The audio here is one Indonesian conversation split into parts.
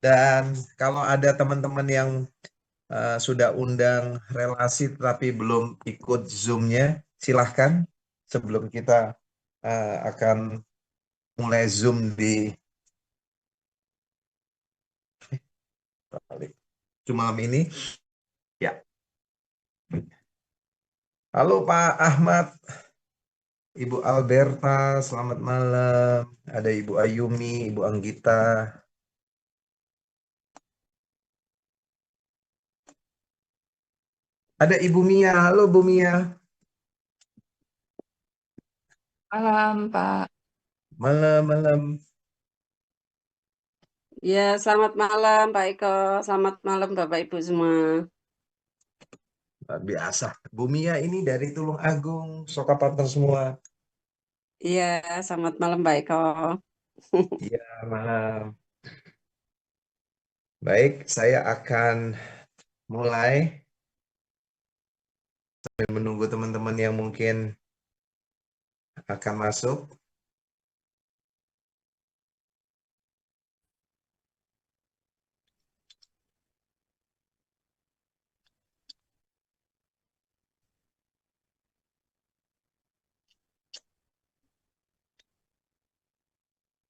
Dan kalau ada teman-teman yang sudah undang relasi tapi belum ikut Zoom-nya, silahkan sebelum kita akan mulai Zoom di malam ini. Ya, halo Pak Ahmad, Ibu Alberta, selamat malam. Ada Ibu Ayumi, Ibu Anggita. Ada Ibu Mia, halo Bu Mia. Malam, Pak. Malam-malam. Ya, selamat malam, Pak Eko. Selamat malam, Bapak Ibu semua. Luar biasa. Bu Mia ini dari Tulung Agung, Soka Partner semua. Iya, selamat malam, Pak Eko. Iya, malam. Baik, saya akan mulai sambil menunggu teman-teman yang mungkin akan masuk.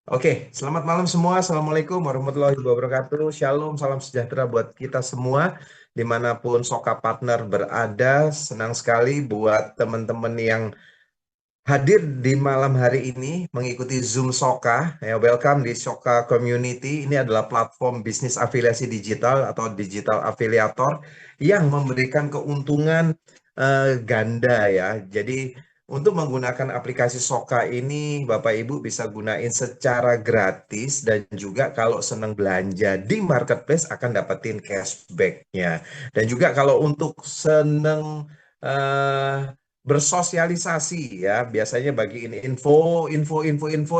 Oke, selamat malam semua. Assalamualaikum warahmatullahi wabarakatuh. Shalom, salam sejahtera buat kita semua. Dimanapun Soka Partner berada, senang sekali buat teman-teman yang hadir di malam hari ini mengikuti Zoom Soka. Ya, welcome di Soka Community. Ini adalah platform bisnis afiliasi digital atau digital afiliator yang memberikan keuntungan ganda ya. Jadi untuk menggunakan aplikasi Soka ini, Bapak Ibu bisa gunain secara gratis dan juga kalau senang belanja di marketplace akan dapetin cashback-nya. Dan juga kalau untuk senang bersosialisasi ya, biasanya bagiin info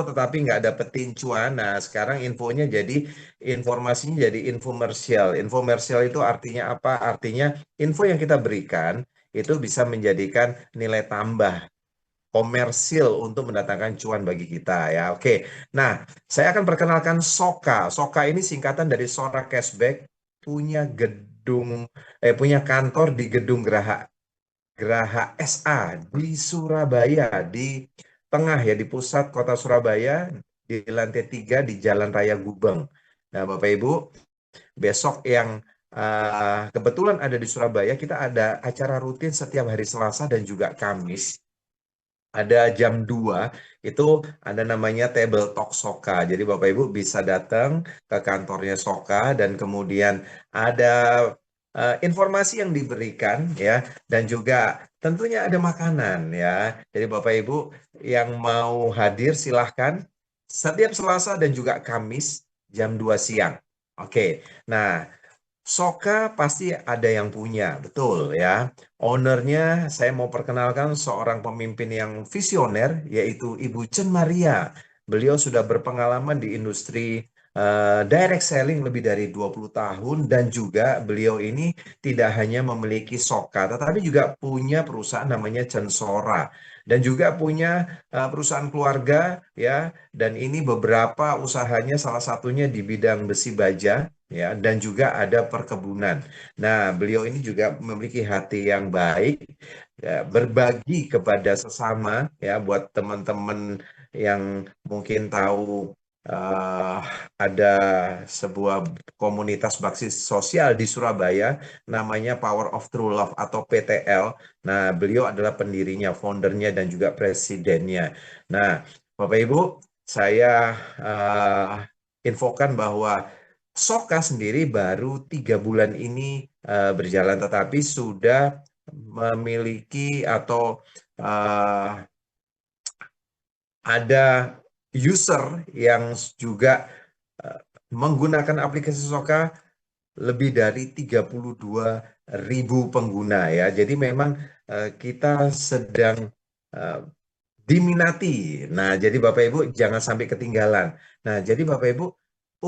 tetapi nggak dapetin cuan. Nah, sekarang informasinya jadi infomersial. Infomersial itu artinya apa? Artinya info yang kita berikan itu bisa menjadikan nilai tambah komersil untuk mendatangkan cuan bagi kita ya. Oke. Nah, saya akan perkenalkan Soka. Soka ini singkatan dari Sora Cashback, punya kantor di Gedung Geraha SA di Surabaya, di tengah ya, di pusat kota Surabaya, di lantai 3 di Jalan Raya Gubeng. Nah, Bapak Ibu, besok yang kebetulan ada di Surabaya, kita ada acara rutin setiap hari Selasa dan juga Kamis. Ada jam 2 itu ada namanya Table Talk Soka. Jadi Bapak Ibu bisa datang ke kantornya Soka dan kemudian ada informasi yang diberikan ya, dan juga tentunya ada makanan ya. Jadi Bapak Ibu yang mau hadir silahkan setiap Selasa dan juga Kamis jam 2 siang. Oke. Nah, Soka pasti ada yang punya, betul ya. Ownernya saya mau perkenalkan seorang pemimpin yang visioner, yaitu Ibu Chen Maria. Beliau sudah berpengalaman di industri direct selling lebih dari 20 tahun dan juga beliau ini tidak hanya memiliki Soka, tetapi juga punya perusahaan namanya Censora dan juga punya perusahaan keluarga ya. Dan ini beberapa usahanya salah satunya di bidang besi baja ya, dan juga ada perkebunan. Nah, beliau ini juga memiliki hati yang baik, ya, berbagi kepada sesama ya, buat teman-teman yang mungkin tahu eh, ada sebuah komunitas baksis sosial di Surabaya namanya Power of True Love atau PTL. Nah, beliau adalah pendirinya, foundernya dan juga presidennya. Nah, Bapak Ibu, saya infokan bahwa Soka sendiri baru 3 bulan ini berjalan, tetapi sudah memiliki atau uh, ada user yang juga uh, menggunakan aplikasi Soka lebih dari 32.000 pengguna ya. Jadi memang kita sedang uh, diminati. Nah, jadi Bapak Ibu jangan sampai ketinggalan. Nah, jadi Bapak Ibu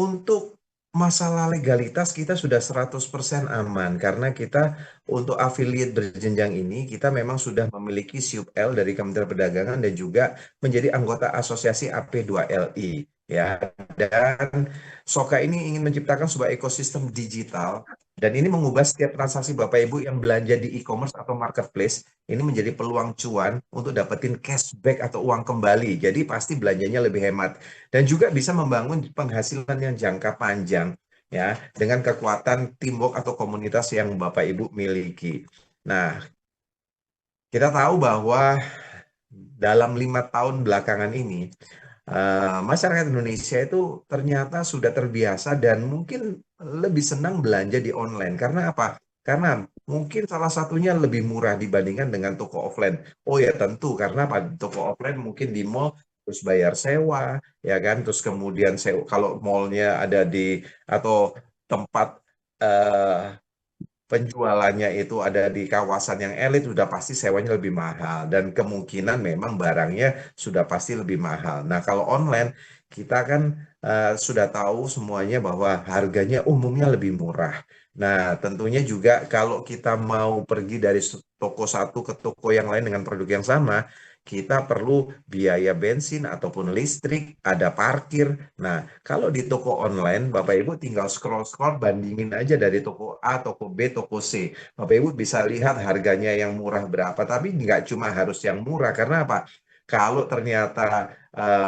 untuk masalah legalitas kita sudah 100% aman karena kita untuk affiliate berjenjang ini kita memang sudah memiliki SUP-L dari Kementerian Perdagangan dan juga menjadi anggota asosiasi AP2LI. ya. Dan Soka ini ingin menciptakan sebuah ekosistem digital dan ini mengubah setiap transaksi Bapak Ibu yang belanja di e-commerce atau marketplace ini menjadi peluang cuan untuk dapetin cashback atau uang kembali. Jadi pasti belanjanya lebih hemat dan juga bisa membangun penghasilan yang jangka panjang ya dengan kekuatan teamwork atau komunitas yang Bapak Ibu miliki. Nah, kita tahu bahwa dalam 5 tahun belakangan ini masyarakat Indonesia itu ternyata sudah terbiasa dan mungkin lebih senang belanja di online. Karena apa? Karena mungkin salah satunya lebih murah dibandingkan dengan toko offline. Oh ya tentu, karena apa? Toko offline mungkin di mall terus bayar sewa, ya kan? Terus kemudian sewa, kalau mallnya ada di atau tempat eh, penjualannya itu ada di kawasan yang elit, sudah pasti sewanya lebih mahal dan kemungkinan memang barangnya sudah pasti lebih mahal. Nah, kalau online kita kan sudah tahu semuanya bahwa harganya umumnya lebih murah. Nah, tentunya juga kalau kita mau pergi dari toko satu ke toko yang lain dengan produk yang sama, kita perlu biaya bensin ataupun listrik, ada parkir. Nah, kalau di toko online, Bapak Ibu tinggal scroll-scroll, bandingin aja dari toko A, toko B, toko C. Bapak Ibu bisa lihat harganya yang murah berapa, tapi nggak cuma harus yang murah. Karena apa? Kalau ternyata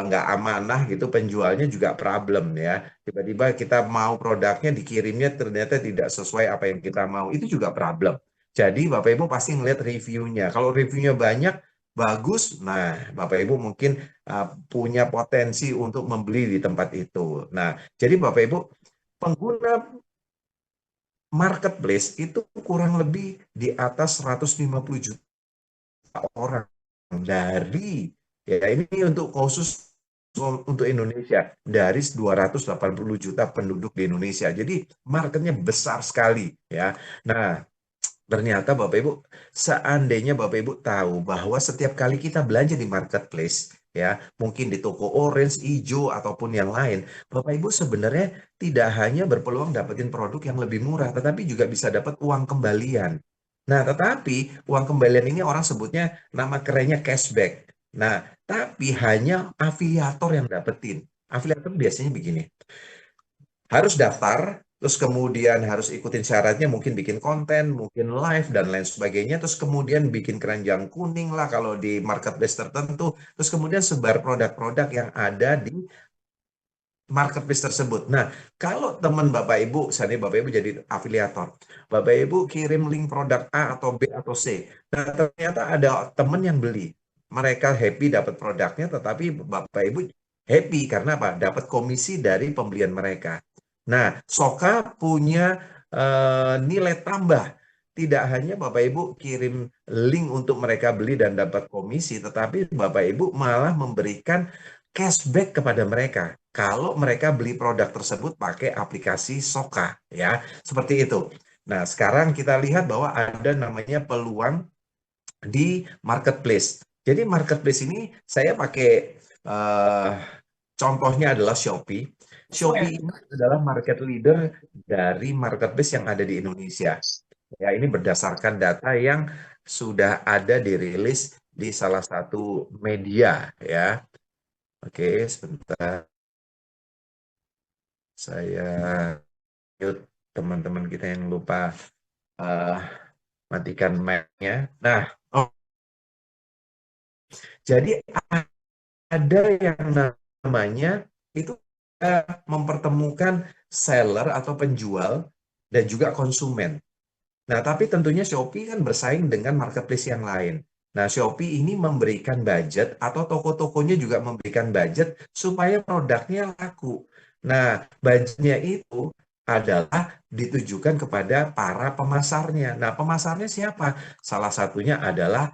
nggak amanah gitu, penjualnya juga problem ya. Tiba-tiba kita mau produknya dikirimnya ternyata tidak sesuai apa yang kita mau. Itu juga problem. Jadi Bapak Ibu pasti ngeliat reviewnya. Kalau reviewnya banyak, bagus, nah Bapak Ibu mungkin punya potensi untuk membeli di tempat itu. Nah, jadi Bapak Ibu, pengguna marketplace itu kurang lebih di atas 150 juta orang dari ya ini untuk khusus untuk Indonesia dari 280 juta penduduk di Indonesia. Jadi marketnya besar sekali ya. Nah, ternyata Bapak Ibu, seandainya Bapak Ibu tahu bahwa setiap kali kita belanja di marketplace, ya, mungkin di toko orange, hijau, ataupun yang lain, Bapak Ibu sebenarnya tidak hanya berpeluang dapetin produk yang lebih murah, tetapi juga bisa dapat uang kembalian. Nah, tetapi uang kembalian ini orang sebutnya nama kerennya cashback. Nah, tapi hanya afiliator yang dapetin. Afiliator biasanya begini, harus daftar, terus kemudian harus ikutin syaratnya, mungkin bikin konten, mungkin live, dan lain sebagainya, terus kemudian bikin keranjang kuning lah kalau di marketplace tertentu, terus kemudian sebar produk-produk yang ada di marketplace tersebut. Nah, kalau teman Bapak Ibu, misalnya Bapak Ibu jadi afiliator, Bapak Ibu kirim link produk A atau B atau C, nah ternyata ada teman yang beli, mereka happy dapat produknya, tetapi Bapak Ibu happy karena apa? Dapat komisi dari pembelian mereka. Nah, Soka punya nilai tambah. Tidak hanya Bapak Ibu kirim link untuk mereka beli dan dapat komisi, tetapi Bapak Ibu malah memberikan cashback kepada mereka kalau mereka beli produk tersebut pakai aplikasi Soka, ya, seperti itu. Nah, sekarang kita lihat bahwa ada namanya peluang di marketplace. Jadi marketplace ini saya pakai eh, contohnya adalah Shopee. Shopee ini adalah market leader dari marketplace yang ada di Indonesia. Ya, ini berdasarkan data yang sudah ada dirilis di salah satu media, ya. Oke, sebentar. Saya mute teman-teman kita yang lupa eh, matikan mic-nya. Nah, oh, jadi ada yang namanya itu mempertemukan seller atau penjual dan juga konsumen. Nah, tapi tentunya Shopee kan bersaing dengan marketplace yang lain. Nah, Shopee ini memberikan budget atau toko-tokonya juga memberikan budget supaya produknya laku. Nah, budgetnya itu adalah ditujukan kepada para pemasarnya. Nah, pemasarnya siapa? Salah satunya adalah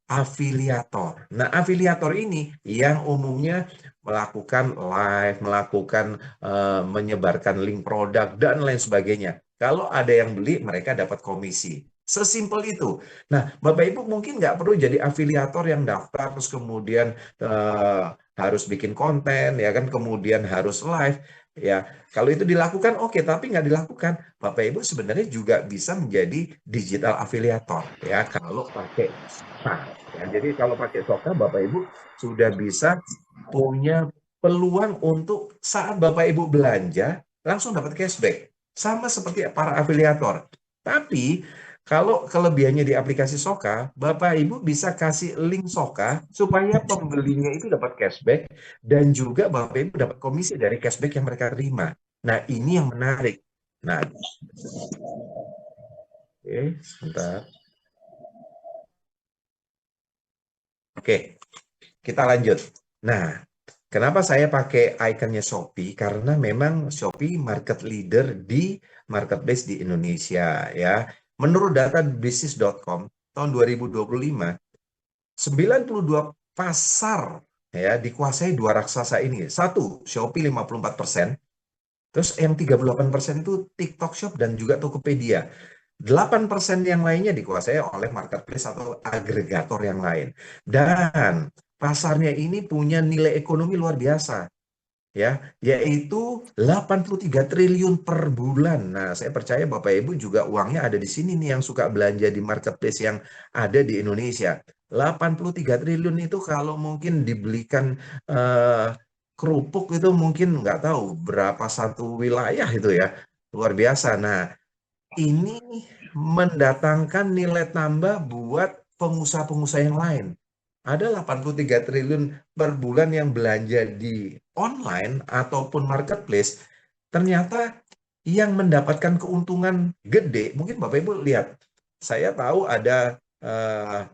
afiliator. Nah, afiliator ini yang umumnya melakukan live, melakukan menyebarkan link produk dan lain sebagainya. Kalau ada yang beli, mereka dapat komisi. Sesimpel itu. Nah, Bapak Ibu mungkin nggak perlu jadi afiliator yang daftar terus kemudian eh, harus bikin konten, ya kan, kemudian harus live. Ya, kalau itu dilakukan oke, tapi nggak dilakukan, Bapak Ibu sebenarnya juga bisa menjadi digital afiliator, ya, kalau pakai. Nah, ya, jadi kalau pakai Soka, Bapak Ibu sudah bisa punya peluang untuk saat Bapak Ibu belanja langsung dapat cashback. Sama seperti para afiliator. Tapi kalau kelebihannya di aplikasi Soka, Bapak Ibu bisa kasih link Soka supaya pembelinya itu dapat cashback dan juga Bapak Ibu dapat komisi dari cashback yang mereka terima. Nah, ini yang menarik. Nah, oke, sebentar. Oke, kita lanjut. Nah, kenapa saya pakai ikonnya Shopee? Karena memang Shopee market leader di marketplace di Indonesia ya. Menurut data bisnis.com tahun 2025, 92 pasar ya dikuasai dua raksasa ini. Satu, Shopee 54%, terus yang 38% itu TikTok Shop dan juga Tokopedia. 8% yang lainnya dikuasai oleh marketplace atau agregator yang lain. Dan pasarnya ini punya nilai ekonomi luar biasa ya, yaitu 83 triliun per bulan. Nah, saya percaya Bapak Ibu juga uangnya ada di sini nih yang suka belanja di marketplace yang ada di Indonesia. 83 triliun itu kalau mungkin dibelikan eh, kerupuk itu mungkin nggak tahu berapa satu wilayah itu ya. Luar biasa. Nah, ini mendatangkan nilai tambah buat pengusaha-pengusaha yang lain. Ada 83 triliun per bulan yang belanja di online ataupun marketplace, ternyata yang mendapatkan keuntungan gede, mungkin Bapak Ibu lihat, saya tahu ada eh,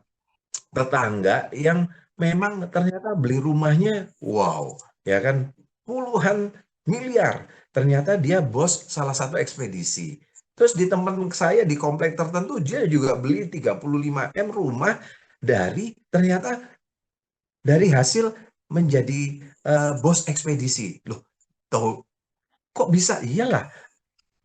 tetangga yang memang ternyata beli rumahnya, wow, ya kan, puluhan miliar. Ternyata dia bos salah satu ekspedisi. Terus di teman saya di komplek tertentu, dia juga beli 35 M rumah dari ternyata dari hasil menjadi bos ekspedisi. Loh, tahu kok bisa? Iyalah,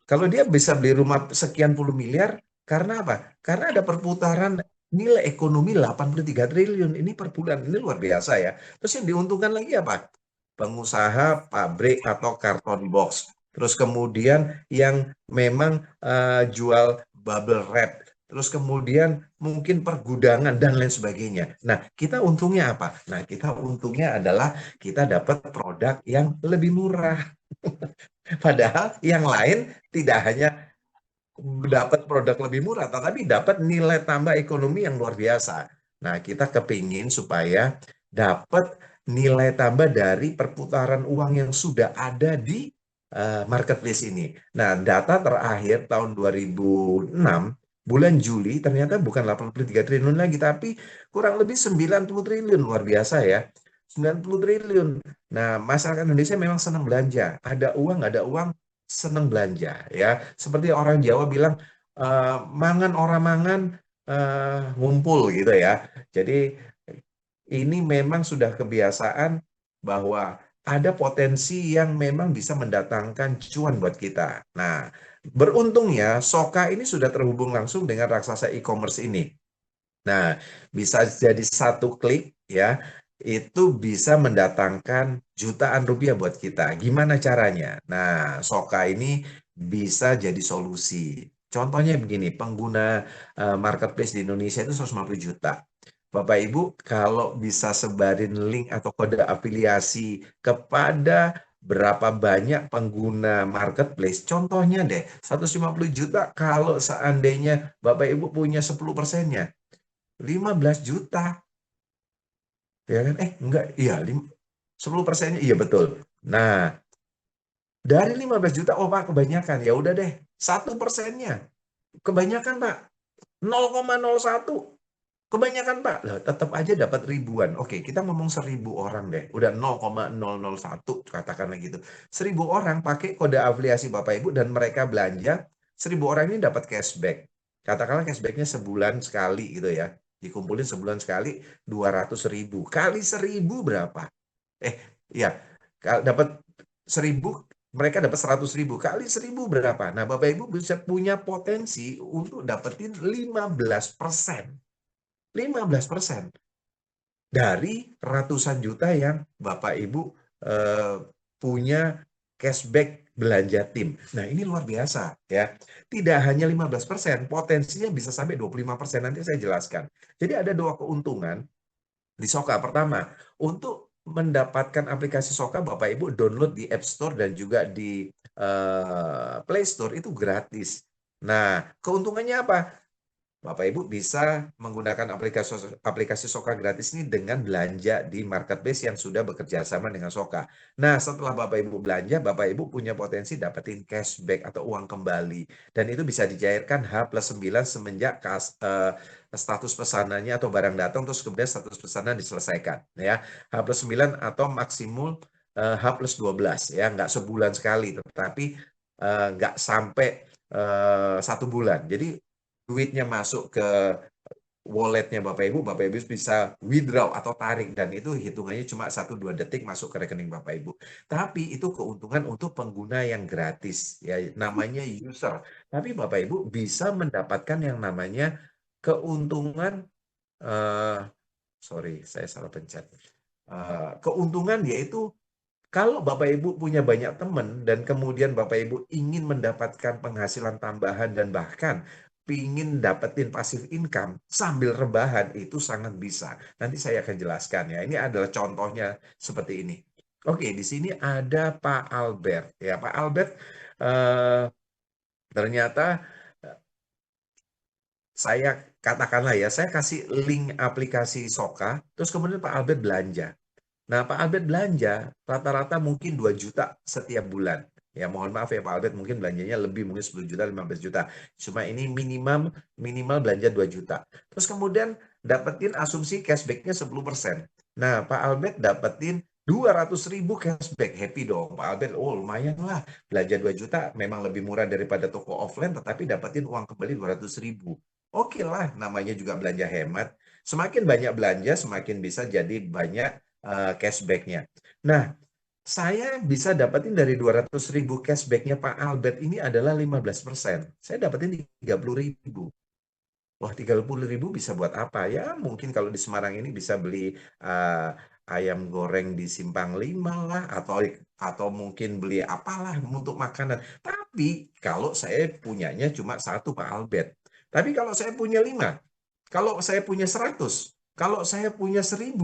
kalau dia bisa beli rumah sekian puluh miliar, karena apa? Karena ada perputaran nilai ekonomi 83 triliun ini per bulan. Ini luar biasa ya. Terus yang diuntungkan lagi apa? Pengusaha pabrik atau karton box. Terus kemudian yang memang jual bubble wrap. Terus kemudian mungkin pergudangan dan lain sebagainya. Nah, kita untungnya apa? Nah, kita untungnya adalah kita dapat produk yang lebih murah. Padahal yang lain tidak hanya dapat produk lebih murah, tetapi dapat nilai tambah ekonomi yang luar biasa. Nah, kita kepingin supaya dapat nilai tambah dari perputaran uang yang sudah ada di marketplace ini. Nah, data terakhir tahun 2006, bulan Juli, ternyata bukan 83 triliun lagi, tapi kurang lebih 90 triliun, luar biasa ya. 90 triliun. Nah, masyarakat Indonesia memang senang belanja. Ada uang, nggak ada uang, senang belanja ya. Seperti orang Jawa bilang mangan orang mangan ngumpul gitu ya. Jadi ini memang sudah kebiasaan bahwa ada potensi yang memang bisa mendatangkan cuan buat kita. Nah, beruntungnya Soka ini sudah terhubung langsung dengan raksasa e-commerce ini. Nah, bisa jadi satu klik ya, itu bisa mendatangkan jutaan rupiah buat kita. Gimana caranya? Nah, Soka ini bisa jadi solusi. Contohnya begini, pengguna marketplace di Indonesia itu 150 juta. Bapak Ibu, kalau bisa sebarin link atau kode afiliasi kepada berapa banyak pengguna marketplace, contohnya deh, 150 juta kalau seandainya Bapak Ibu punya 10%-nya, 15 juta, ya kan? Enggak, iya, 10%-nya, iya betul. Nah, dari 15 juta, oh Pak, kebanyakan. Ya udah deh, 1%-nya. Kebanyakan Pak, 0,01. Kebanyakan Pak, lah, tetap aja dapat ribuan. Oke, kita ngomong 1.000 orang deh. Udah 0,001, katakanlah gitu. 1.000 orang pakai kode afiliasi Bapak Ibu dan mereka belanja, 1.000 orang ini dapat cashback. Katakanlah cashbacknya sebulan sekali gitu ya. Dikumpulin sebulan sekali 200.000. Kali 1.000 berapa? Eh, ya, dapat 1.000, mereka dapat 100.000. Kali 1.000 berapa? Nah, Bapak Ibu bisa punya potensi untuk dapetin 15%. 15% dari ratusan juta yang Bapak Ibu eh, punya cashback belanja tim. Nah, ini luar biasa ya. Tidak hanya 15%, potensinya bisa sampai 25%. Nanti saya jelaskan. Jadi ada dua keuntungan di Soka. Pertama, untuk mendapatkan aplikasi Soka, Bapak Ibu download di App Store dan juga di Play Store itu gratis. Nah, keuntungannya apa? Bapak Ibu bisa menggunakan aplikasi Soka gratis ini dengan belanja di marketplace yang sudah bekerja sama dengan Soka. Nah, setelah Bapak Ibu belanja, Bapak Ibu punya potensi dapetin cashback atau uang kembali. Dan itu bisa dicairkan H+9 semenjak status pesanannya atau barang datang, terus kemudian status pesanan diselesaikan. Ya, H+9 atau maksimum H+12. Ya, nggak sebulan sekali, tetapi nggak sampai 1 bulan. Jadi duitnya masuk ke walletnya Bapak Ibu bisa withdraw atau tarik dan itu hitungannya cuma 1-2 detik masuk ke rekening Bapak Ibu. Tapi itu keuntungan untuk pengguna yang gratis ya namanya user. Tapi Bapak Ibu bisa mendapatkan yang namanya keuntungan eh sorry saya salah pencet. Keuntungan yaitu kalau Bapak Ibu punya banyak teman dan kemudian Bapak Ibu ingin mendapatkan penghasilan tambahan dan bahkan ingin dapetin passive income sambil rebahan itu sangat bisa. Nanti saya akan jelaskan ya. Ini adalah contohnya seperti ini. Oke, di sini ada Pak Albert. Ya, Pak Albert eh, ternyata saya katakanlah ya, saya kasih link aplikasi Soka, terus kemudian Pak Albert belanja. Nah, Pak Albert belanja rata-rata mungkin 2 juta setiap bulan. Ya, mohon maaf ya Pak Albert, mungkin belanjanya lebih, mungkin 10 juta, 15 juta. Cuma ini minimal belanja 2 juta. Terus kemudian dapetin asumsi cashback-nya 10%. Nah, Pak Albert dapetin 200.000 cashback. Happy dong, Pak Albert. Oh, lumayan lah. Belanja 2 juta memang lebih murah daripada toko offline, tetapi dapetin uang kembali 200.000. Oke lah, namanya juga belanja hemat. Semakin banyak belanja, semakin bisa jadi banyak cashback-nya. Nah, saya bisa dapetin dari 200.000 cashback-nya Pak Albert ini adalah 15%. Saya dapetin 30.000. Wah, 30.000 bisa buat apa? Ya, mungkin kalau di Semarang ini bisa beli uh, ayam goreng di Simpang 5 lah, atau mungkin beli apalah untuk makanan. Tapi kalau saya punyanya cuma satu Pak Albert. Tapi kalau saya punya 5, kalau saya punya 100, kalau saya punya 1.000,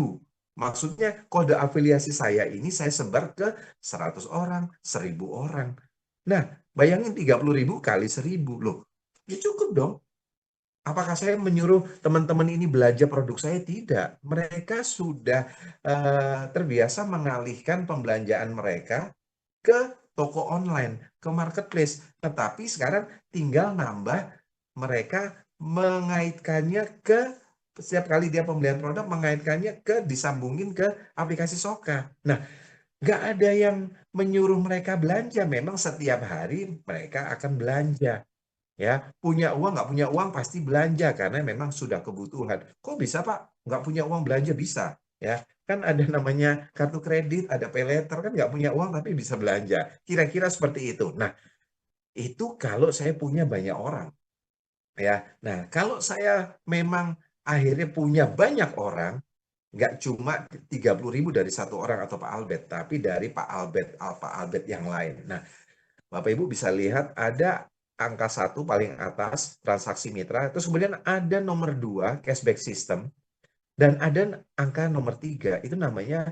maksudnya kode afiliasi saya ini saya sebar ke 100 orang, 1.000 orang. Nah, bayangin 30.000 kali 1.000 loh. Ya cukup dong. Apakah saya menyuruh teman-teman ini belanja produk saya? Tidak. Mereka sudah terbiasa mengalihkan pembelanjaan mereka ke toko online, ke marketplace. Tetapi sekarang tinggal nambah mereka mengaitkannya ke setiap kali dia pembelian produk mengaitkannya ke disambungin ke aplikasi Soka. Nah, nggak ada yang menyuruh mereka belanja. Memang setiap hari mereka akan belanja. Ya, punya uang nggak punya uang pasti belanja karena memang sudah kebutuhan. Kok bisa Pak? Nggak punya uang belanja bisa, ya. Kan ada namanya kartu kredit, ada pay later kan nggak punya uang tapi bisa belanja. Kira-kira seperti itu. Nah, itu kalau saya punya banyak orang, ya. Nah, kalau saya memang akhirnya punya banyak orang, nggak cuma 30.000 dari satu orang atau Pak Albert, tapi dari Pak Albert yang lain. Nah, Bapak Ibu bisa lihat ada angka 1 paling atas transaksi mitra, terus kemudian ada nomor 2 cashback system, dan ada angka nomor 3 itu namanya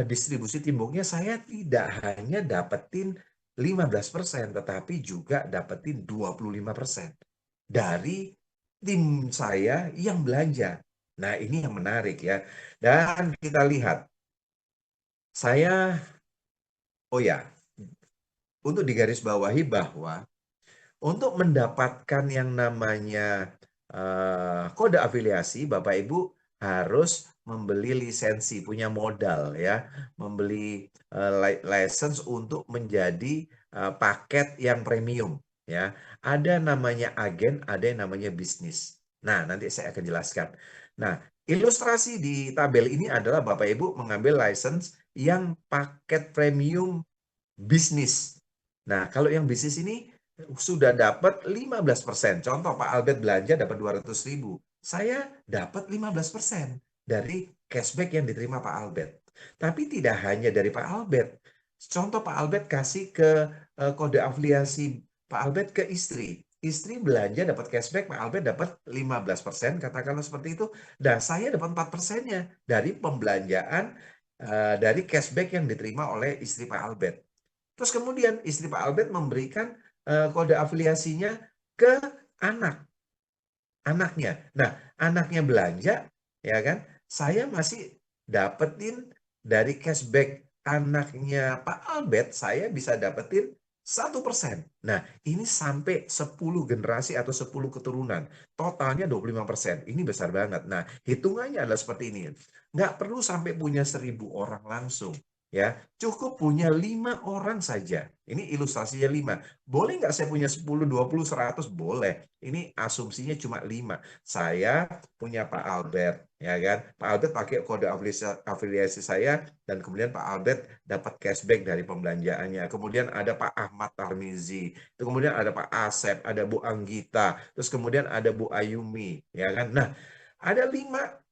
distribusi timbungnya. Saya tidak hanya dapetin 15%, tetapi juga dapetin 25% dari tim saya yang belanja. Nah, ini yang menarik ya. Dan kita lihat, saya, oh ya, untuk digarisbawahi bahwa untuk mendapatkan yang namanya kode afiliasi, Bapak Ibu harus membeli lisensi, punya modal ya, membeli license untuk menjadi paket yang premium ya. Ada namanya agen, ada yang namanya bisnis. Nah, nanti saya akan jelaskan. Nah, ilustrasi di tabel ini adalah Bapak Ibu mengambil license yang paket premium bisnis. Nah, kalau yang bisnis ini sudah dapat 15%. Contoh Pak Albert belanja dapat 200.000. Saya dapat 15% dari cashback yang diterima Pak Albert. Tapi tidak hanya dari Pak Albert. Contoh Pak Albert kasih ke kode afiliasi Pak Albert ke istri. Istri belanja dapat cashback, Pak Albert dapat 15%, katakanlah seperti itu. Dan saya dapat 4%-nya dari pembelanjaan dari cashback yang diterima oleh istri Pak Albert. Terus kemudian istri Pak Albert memberikan kode afiliasinya ke anaknya. Nah, anaknya belanja, ya kan? Saya masih dapetin dari cashback anaknya Pak Albert, saya bisa dapetin 1%. Nah, ini sampai 10 generasi atau 10 keturunan. Totalnya 25%. Ini besar banget. Nah, hitungannya adalah seperti ini. Nggak perlu sampai punya 1.000 orang langsung. Ya, cukup punya 5 orang saja. Ini ilustrasinya 5. Boleh nggak saya punya 10, 20, 100? Boleh. Ini asumsinya cuma 5. Saya punya Pak Albert, ya kan? Pak Albert pakai kode afiliasi saya, dan kemudian Pak Albert dapat cashback dari pembelanjaannya. Kemudian ada Pak Ahmad Tarmizi, itu kemudian ada Pak Asep, ada Bu Anggita, terus kemudian ada Bu Ayumi, ya kan? Nah, ada 5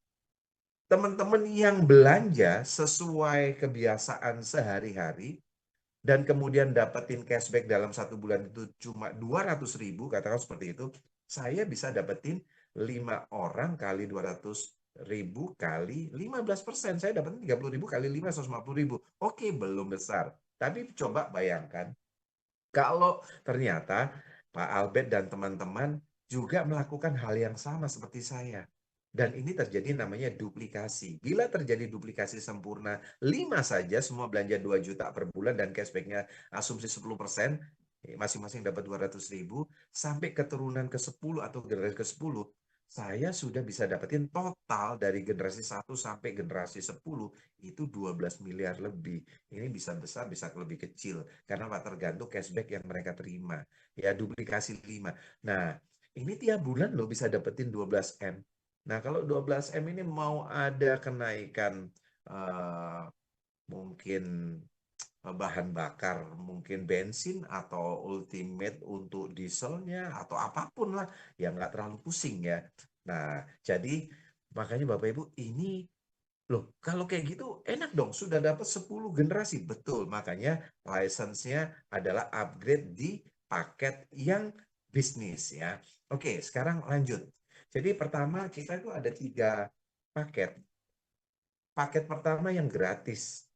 teman-teman yang belanja sesuai kebiasaan sehari-hari, dan kemudian dapetin cashback dalam 1 bulan itu cuma 200.000, katakan seperti itu, saya bisa dapetin 5 orang kali 200.000 kali 15%. Saya dapetin 30.000 kali 5, 150.000. Oke, belum besar. Tapi coba bayangkan, kalau ternyata Pak Albert dan teman-teman juga melakukan hal yang sama seperti saya. Dan ini terjadi namanya duplikasi. Bila terjadi duplikasi sempurna, 5 saja semua belanja 2 juta per bulan dan cashbacknya asumsi 10%, masing-masing dapat 200.000, sampai keturunan ke-10 atau generasi ke-10, saya sudah bisa dapetin total dari generasi 1 sampai generasi 10 itu 12 miliar lebih. Ini bisa besar, bisa lebih kecil. Karena tergantung cashback yang mereka terima. Ya, duplikasi 5. Nah, ini tiap bulan lo bisa dapetin 12M. Nah, kalau 12M ini mau ada kenaikan uh, mungkin bahan bakar, mungkin bensin atau ultimate untuk dieselnya atau apapun lah, yang nggak terlalu pusing ya. Nah, jadi makanya Bapak Ibu, ini loh, kalau kayak gitu enak dong, sudah dapat 10 generasi. Betul, makanya license-nya adalah upgrade di paket yang bisnis ya. Oke, sekarang lanjut. Jadi pertama kita itu ada 3 paket. Paket pertama yang gratis.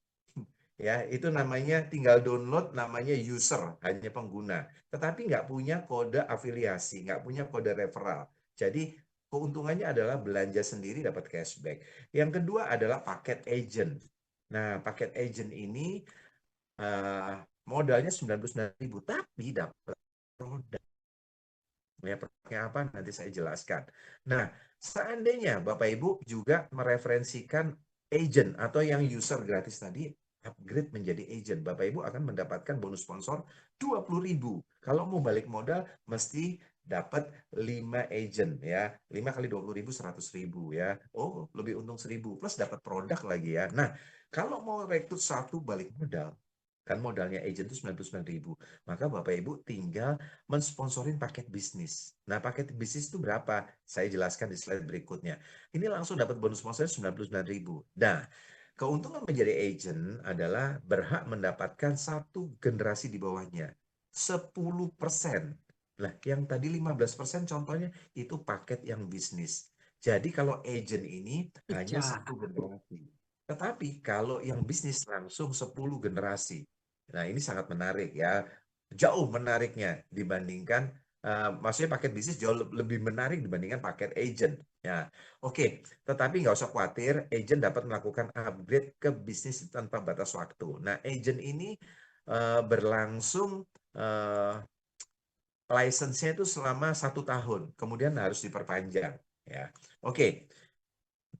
Ya, itu namanya tinggal download, namanya user, hanya pengguna. Tetapi nggak punya kode afiliasi, nggak punya kode referral. Jadi keuntungannya adalah belanja sendiri dapat cashback. Yang kedua adalah paket agent. Nah, paket agent ini uh, modalnya 99.000, tapi dapat produk. Ya, produknya apa nanti saya jelaskan. Nah, seandainya Bapak Ibu juga mereferensikan agent atau yang user gratis tadi, upgrade menjadi agent, Bapak Ibu akan mendapatkan bonus sponsor 20.000. Kalau mau balik modal mesti dapat 5 agent ya. 5 kali 20.000, 100.000 ya. Oh, lebih untung 1.000 plus dapat produk lagi ya. Nah, kalau mau rekrut 1 balik modal, kan modalnya agent itu 99.000. Maka Bapak Ibu tinggal mensponsorin paket bisnis. Nah, paket bisnis itu berapa? Saya jelaskan di slide berikutnya. Ini langsung dapat bonus sponsor 99.000. Nah, keuntungan menjadi agent adalah berhak mendapatkan 1 generasi di bawahnya. 10%. Nah, yang tadi 15% contohnya itu paket yang bisnis. Jadi kalau agent ini hanya 1 generasi. Tetapi kalau yang bisnis langsung 10 generasi. Nah, ini sangat menarik ya. Jauh menariknya dibandingkan, maksudnya paket bisnis jauh lebih menarik dibandingkan paket agent. Ya, oke. Tetapi nggak usah khawatir, agent dapat melakukan upgrade ke bisnis tanpa batas waktu. Nah, agent ini berlangsung, license-nya itu selama 1 tahun, kemudian harus diperpanjang. Ya, oke.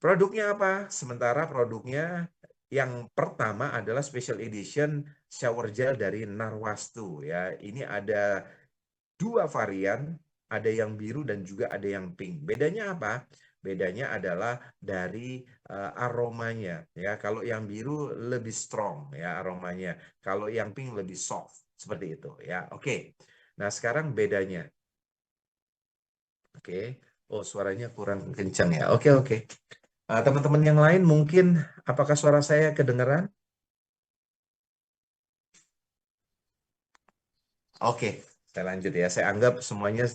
Produknya apa? Sementara produknya yang pertama adalah special edition shower gel dari Narwastu ya. Ini ada 2 varian, ada yang biru dan juga ada yang pink. Bedanya apa? Bedanya adalah dari aromanya ya. Kalau yang biru lebih strong ya aromanya. Kalau yang pink lebih soft seperti itu ya. Oke. Nah, sekarang bedanya. Oke. Oh, suaranya kurang kencang ya. Oke, oke. Teman-teman yang lain mungkin, apakah suara saya kedengeran? Oke, saya lanjut ya. Saya anggap semuanya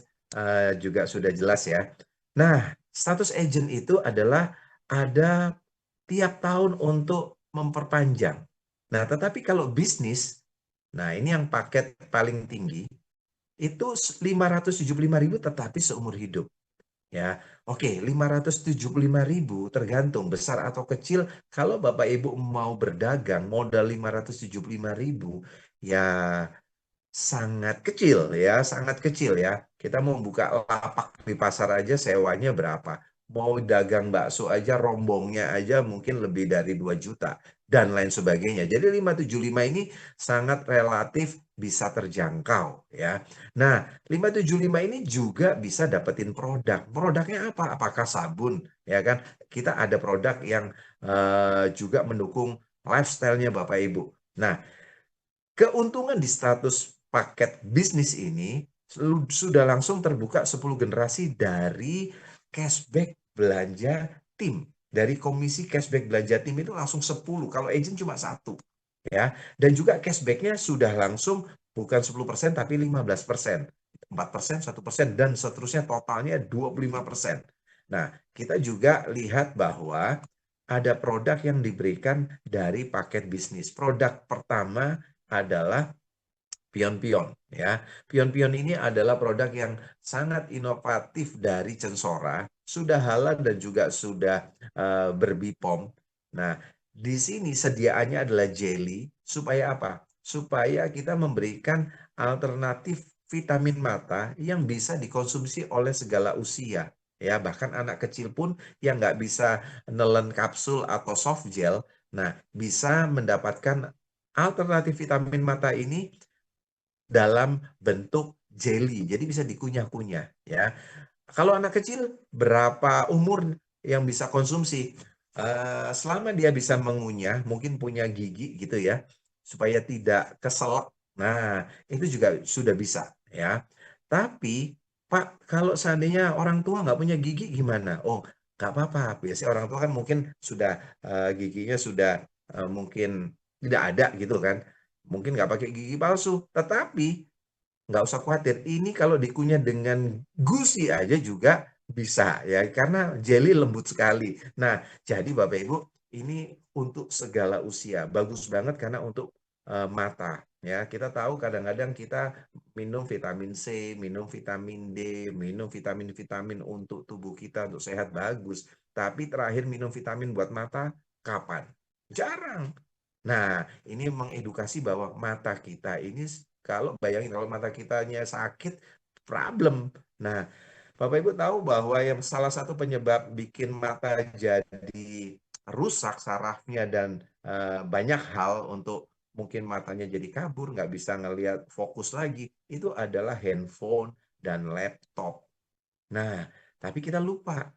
juga sudah jelas ya. Nah, status agent itu adalah ada tiap tahun untuk memperpanjang. Nah, tetapi kalau bisnis, nah ini yang paket paling tinggi, itu 575.000 tetapi seumur hidup. Ya, oke, 575.000 tergantung besar atau kecil. Kalau Bapak Ibu mau berdagang modal 575.000, ya sangat kecil ya, sangat kecil ya. Kita mau buka lapak di pasar aja sewanya berapa? Mau dagang bakso aja rombongnya aja mungkin lebih dari 2 juta dan lain sebagainya. Jadi 575 ini sangat relatif bisa terjangkau ya. Nah, 575 ini juga bisa dapetin produk. Produknya apa? Apakah sabun ya kan? Kita ada produk yang juga mendukung lifestyle-nya Bapak Ibu. Nah, keuntungan di status paket bisnis ini sudah langsung terbuka 10 generasi dari cashback belanja tim. Dari komisi cashback belanja tim itu langsung 10. Kalau agent cuma satu. Ya. Dan juga cashbacknya sudah langsung bukan 10% tapi 15%. 4%, 1%, dan seterusnya totalnya 25%. Nah, kita juga lihat bahwa ada produk yang diberikan dari paket bisnis. Produk pertama adalah pion-pion ya. Pion-pion ini adalah produk yang sangat inovatif dari Censora, sudah halal dan juga sudah berbipom. Nah, di sini sediaannya adalah jelly supaya apa? Supaya kita memberikan alternatif vitamin mata yang bisa dikonsumsi oleh segala usia. Ya, bahkan anak kecil pun yang nggak bisa nelen kapsul atau soft gel, nah bisa mendapatkan alternatif vitamin mata ini dalam bentuk jelly. Jadi bisa dikunyah-kunyah ya. Kalau anak kecil berapa umur yang bisa konsumsi? Selama dia bisa mengunyah, mungkin punya gigi gitu ya, supaya tidak keselak. Nah, itu juga sudah bisa ya. Tapi Pak, kalau seandainya orang tua nggak punya gigi gimana? Oh, nggak apa-apa. Biasanya orang tua kan mungkin sudah giginya sudah mungkin tidak ada gitu kan. Mungkin nggak pakai gigi palsu. Tetapi nggak usah khawatir. Ini kalau dikunyah dengan gusi aja juga bisa ya, karena jelly lembut sekali. Nah, jadi Bapak Ibu, ini untuk segala usia. Bagus banget karena untuk mata. Ya, kita tahu kadang-kadang kita minum vitamin C, minum vitamin D, minum vitamin-vitamin untuk tubuh kita untuk sehat bagus. Tapi terakhir minum vitamin buat mata kapan? Jarang. Nah, ini mengedukasi bahwa mata kita ini kalau bayangin kalau mata kitanya sakit, problem. Nah, Bapak Ibu tahu bahwa yang salah satu penyebab bikin mata jadi rusak sarafnya dan banyak hal untuk mungkin matanya jadi kabur, nggak bisa ngelihat fokus lagi, itu adalah handphone dan laptop. Nah, tapi kita lupa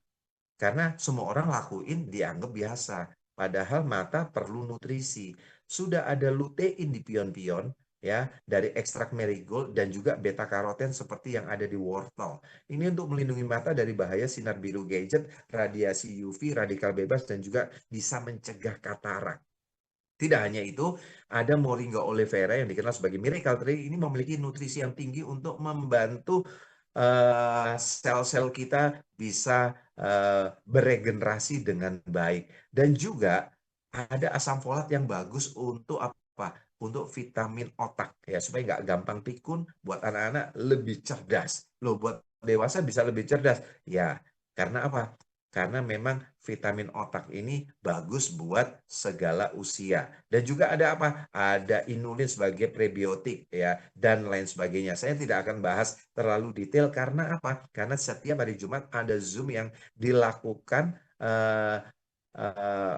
karena semua orang lakuin dianggap biasa. Padahal mata perlu nutrisi. Sudah ada lutein di pion-pion ya dari ekstrak marigold dan juga beta karoten seperti yang ada di wortel. Ini untuk melindungi mata dari bahaya sinar biru gadget, radiasi UV, radikal bebas dan juga bisa mencegah katarak. Tidak hanya itu, ada Moringa oleifera yang dikenal sebagai miracle tree. Ini memiliki nutrisi yang tinggi untuk membantu sel-sel kita bisa beregenerasi dengan baik. Dan juga ada asam folat yang bagus untuk apa? Untuk vitamin otak ya supaya nggak gampang pikun. Buat anak-anak lebih cerdas. Loh, buat dewasa bisa lebih cerdas. Ya, karena apa? Karena memang vitamin otak ini bagus buat segala usia. Dan juga ada apa? Ada inulin sebagai prebiotik ya dan lain sebagainya. Saya tidak akan bahas terlalu detail karena apa? Karena setiap hari Jumat ada Zoom yang dilakukan eh, eh,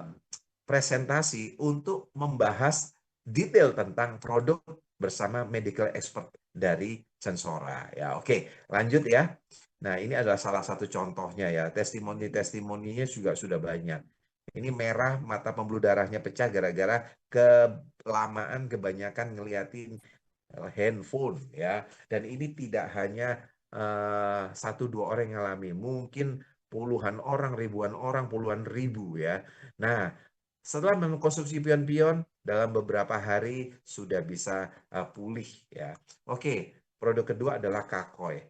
presentasi untuk membahas detail tentang produk bersama medical expert dari Sensora. Ya, oke, lanjut ya. Nah, ini adalah salah satu contohnya ya. Testimoni-testimoninya juga sudah banyak. Ini merah, mata pembuluh darahnya pecah gara-gara kelamaan kebanyakan ngeliatin handphone ya. Dan ini tidak hanya satu dua orang yang alami, mungkin puluhan orang, ribuan orang, puluhan ribu ya. Nah, setelah mengkonsumsi pion-pion dalam beberapa hari sudah bisa pulih ya. Oke, produk kedua adalah kakoi.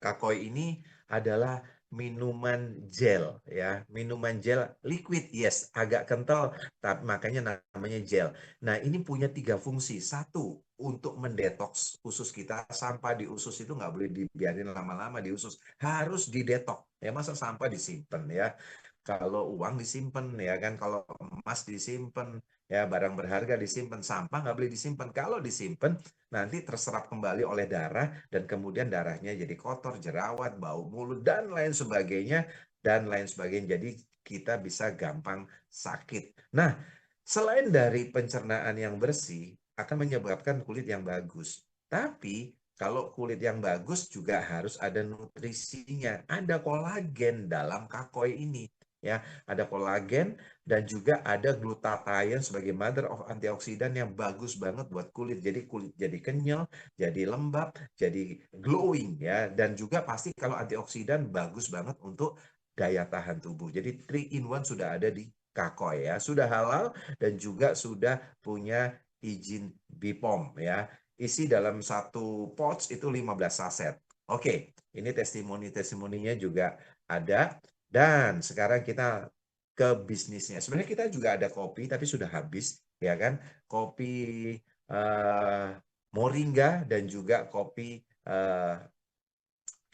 Kakoi ini adalah minuman gel ya, minuman gel liquid, yes, agak kental, tapi makanya namanya gel. Nah, ini punya 3 fungsi. Satu, untuk mendetoks usus kita. Sampah di usus itu nggak boleh dibiarin lama-lama di usus, harus didetoks. Ya, masa sampah disimpan ya. Kalau uang disimpan ya kan, kalau emas disimpan, ya barang berharga disimpan, sampah nggak boleh disimpan. Kalau disimpan nanti terserap kembali oleh darah dan kemudian darahnya jadi kotor, jerawat, bau mulut dan lain sebagainya dan lain sebagainya. Jadi kita bisa gampang sakit. Nah, selain dari pencernaan yang bersih akan menyebabkan kulit yang bagus. Tapi kalau kulit yang bagus juga harus ada nutrisinya, ada kolagen dalam kakoi ini. Ya, ada kolagen dan juga ada glutathione sebagai mother of antioksidan yang bagus banget buat kulit. Jadi kulit jadi kenyal, jadi lembab, jadi glowing ya. Dan juga pasti kalau antioksidan bagus banget untuk daya tahan tubuh. Jadi 3 in 1 sudah ada di kakoi ya. Sudah halal dan juga sudah punya izin BPOM ya. Isi dalam satu pouch itu 15 saset. Oke, ini testimoni-testimoninya juga ada. Dan sekarang kita ke bisnisnya. Sebenarnya kita juga ada kopi, tapi sudah habis, ya kan? Kopi eh, moringa dan juga kopi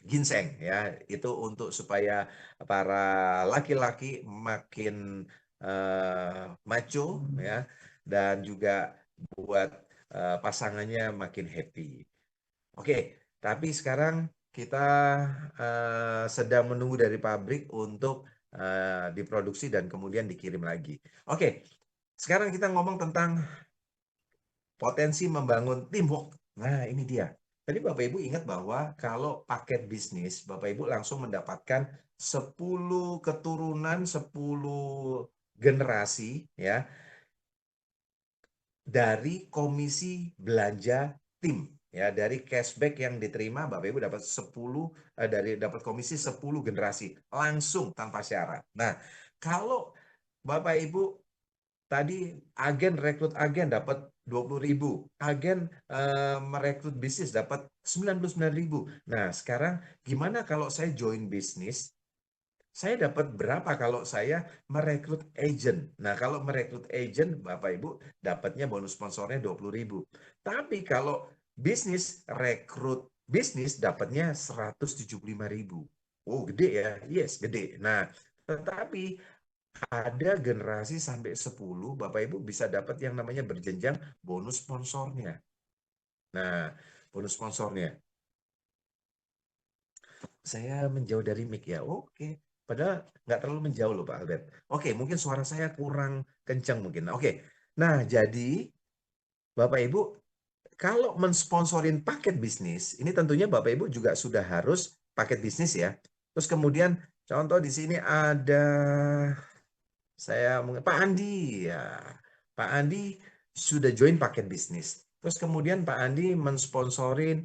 ginseng, ya. Itu untuk supaya para laki-laki makin macho, ya, dan juga buat pasangannya makin happy. Oke, tapi sekarang kita sedang menunggu dari pabrik untuk diproduksi dan kemudian dikirim lagi. Oke, sekarang kita ngomong tentang potensi membangun teamwork. Nah, ini dia. Tadi Bapak Ibu ingat bahwa kalau paket bisnis, Bapak Ibu langsung mendapatkan 10 keturunan, 10 generasi ya dari komisi belanja tim, ya, dari cashback yang diterima Bapak Ibu dapat 10 dapat komisi 10 generasi langsung tanpa syarat. Nah, kalau Bapak Ibu tadi agen rekrut agen dapat 20.000, agen merekrut bisnis dapat 99.000. Nah, sekarang gimana kalau saya join bisnis? Saya dapat berapa kalau saya merekrut agent? Nah, kalau merekrut agent, Bapak Ibu dapatnya bonus sponsornya 20.000. Tapi kalau bisnis, rekrut bisnis dapatnya 175.000. Oh, gede ya? Yes, gede. Nah, tetapi ada generasi sampai 10, Bapak Ibu bisa dapat yang namanya berjenjang bonus sponsornya. Nah, bonus sponsornya. Saya menjauh dari mic ya. Oke. Padahal nggak terlalu menjauh loh Pak Albert. Oke, mungkin suara saya kurang kencang mungkin. Oke. Nah, jadi Bapak Ibu kalau mensponsorin paket bisnis, ini tentunya Bapak Ibu juga sudah harus paket bisnis ya. Terus kemudian contoh di sini ada Pak Andi ya. Pak Andi sudah join paket bisnis. Terus kemudian Pak Andi mensponsorin